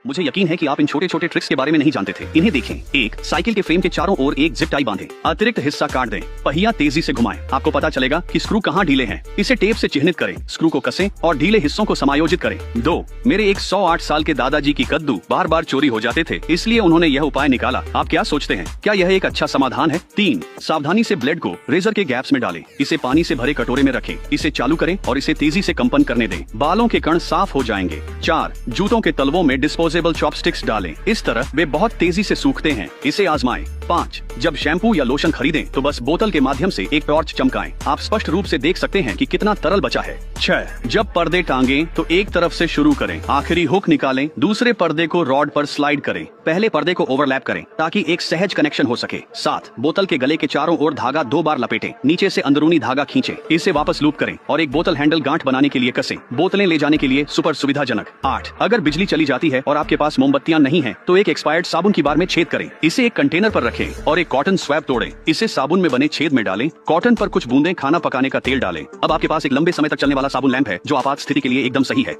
मुझे यकीन है कि आप इन छोटे छोटे ट्रिक्स के बारे में नहीं जानते थे। इन्हें देखें। एक, साइकिल के फ्रेम के चारों ओर एक जिप टाई बांधें। अतिरिक्त हिस्सा काट दें। पहिया तेजी से घुमाएं। आपको पता चलेगा कि स्क्रू कहाँ ढीले हैं। इसे टेप से चिह्नित करें। स्क्रू को कसें और ढीले हिस्सों को समायोजित करें। 2, मेरे 108 साल के दादाजी की कद्दू बार बार चोरी हो जाते थे, इसलिए उन्होंने यह उपाय निकाला। आप क्या सोचते हैं? क्या यह एक अच्छा समाधान है? 3, सावधानी से ब्लेड को रेजर के गैप्स में डालें। इसे पानी से भरे कटोरे में रखें। इसे चालू करें और इसे तेजी से कंपन करने दें। बालों के कण साफ हो जाएंगे। 4, जूतों के तलवों में डिस्पोजेबल चॉपस्टिक्स डालें। इस तरह वे बहुत तेजी से सूखते हैं। इसे आजमाएं। 5, जब शैम्पू या लोशन खरीदें तो बस बोतल के माध्यम से एक टॉर्च चमकाएं। आप स्पष्ट रूप से देख सकते हैं कि कितना तरल बचा है। 6, जब पर्दे टांगें तो एक तरफ से शुरू करें। आखिरी हुक निकालें। दूसरे पर्दे को रॉड पर स्लाइड करें। पहले पर्दे को ओवरलैप करें ताकि एक सहज कनेक्शन हो सके। 7, बोतल के गले के चारों ओर धागा 2 बार लपेटें। नीचे से अंदरूनी धागा खींचें। इसे वापस लूप करें और एक बोतल हैंडल गांठ बनाने के लिए कसें। बोतलें ले जाने के लिए सुपर सुविधाजनक। 8, अगर बिजली चली जाती है और आपके पास मोमबत्तियां नहीं हैं, तो एक एक्सपायर्ड साबुन की बार में छेद करें। इसे एक कंटेनर पर रखें और एक कॉटन स्वैप तोड़ें। इसे साबुन में बने छेद में डालें। कॉटन पर कुछ बूंदें खाना पकाने का तेल डालें। अब आपके पास एक लंबे समय तक चलने वाला साबुन लैंप है जो आपात स्थिति के लिए एकदम सही है।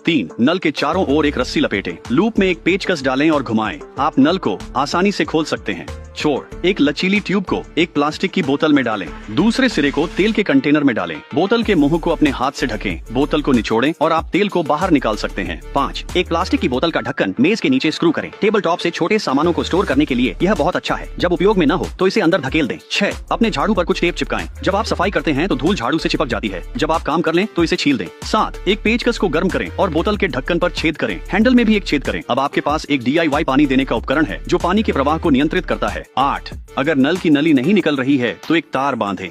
3, नल के चारों ओर एक रस्सी लपेटें। लूप में एक पेचकस डालें और घुमाएं। आप नल को आसानी से खोल सकते हैं। छोर, एक लचीली ट्यूब को एक प्लास्टिक की बोतल में डालें। दूसरे सिरे को तेल के कंटेनर में डालें। बोतल के मुंह को अपने हाथ से ढकें। बोतल को निचोड़ें और आप तेल को बाहर निकाल सकते हैं। 5, एक प्लास्टिक की बोतल का ढक्कन मेज के नीचे स्क्रू करें। टेबल टॉप से छोटे सामानों को स्टोर करने के लिए यह बहुत अच्छा है। जब उपयोग में न हो तो इसे अंदर धकेल दें। 6, अपने झाड़ू पर कुछ टेप चिपकाएं। जब आप सफाई करते हैं तो धूल झाड़ू से चिपक जाती है। जब आप काम कर लें तो इसे छील दें। 7, एक पेचकस को गर्म करें और बोतल के ढक्कन पर छेद करें। हैंडल में भी एक छेद करें। अब आपके पास एक DIY पानी देने का उपकरण है जो पानी के प्रवाह को नियंत्रित करता है। 8, अगर नल की नली नहीं निकल रही है तो एक तार बांधें।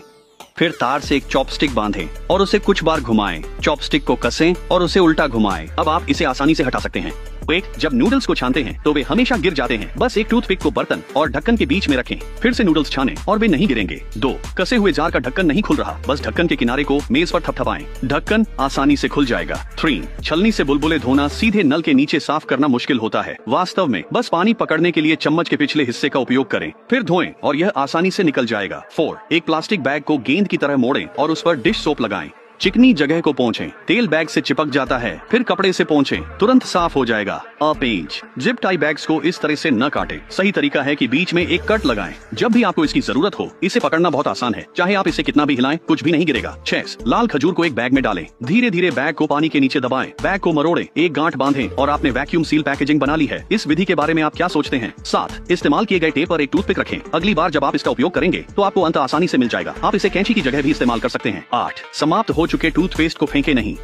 फिर तार से एक चॉपस्टिक बांधें और उसे कुछ बार घुमाएं। चॉपस्टिक को कसें और उसे उल्टा घुमाएं। अब आप इसे आसानी से हटा सकते हैं। 8, जब नूडल्स को छानते हैं तो वे हमेशा गिर जाते हैं। बस एक टूथपिक को बर्तन और ढक्कन के बीच में रखें। फिर से नूडल्स छानें और वे नहीं गिरेंगे। 2, कसे हुए जार का ढक्कन नहीं खुल रहा, बस ढक्कन के किनारे को मेज पर थपथपाएं। ढक्कन आसानी से खुल जाएगा। 3, छलनी से बुलबुले धोना सीधे नल के नीचे साफ करना मुश्किल होता है। वास्तव में बस पानी पकड़ने के लिए चम्मच के पिछले हिस्से का उपयोग करें, फिर धोएं और यह आसानी से निकल जाएगा। 4, एक प्लास्टिक बैग को गेंद की तरह मोड़ें और उस पर डिश सोप लगाएं। चिकनी जगह को पोंछें। तेल बैग से चिपक जाता है, फिर कपड़े से पोंछें, तुरंत साफ हो जाएगा। पेंच, जिप टाई बैग्स को इस तरह से न काटें। सही तरीका है कि बीच में एक कट लगाएं। जब भी आपको इसकी जरूरत हो, इसे पकड़ना बहुत आसान है। चाहे आप इसे कितना भी हिलाएं, कुछ भी नहीं गिरेगा। 6, लाल खजूर को एक बैग में डालें। धीरे धीरे बैग को पानी के नीचे दबाएं। बैग को मरोड़ें, एक गांठ बांधें और आपने वैक्यूम सील पैकेजिंग बना ली है। इस विधि के बारे में आप क्या सोचते हैं? 7, इस्तेमाल किए गए टेप पर एक टूथपिक रखें। अगली बार जब आप इसका उपयोग करेंगे तो आपको अंत आसानी से मिल जाएगा। आप इसे कैंची की जगह भी इस्तेमाल कर सकते हैं। 8, समाप्त हो चुके टूथपेस्ट को फेंके नहीं।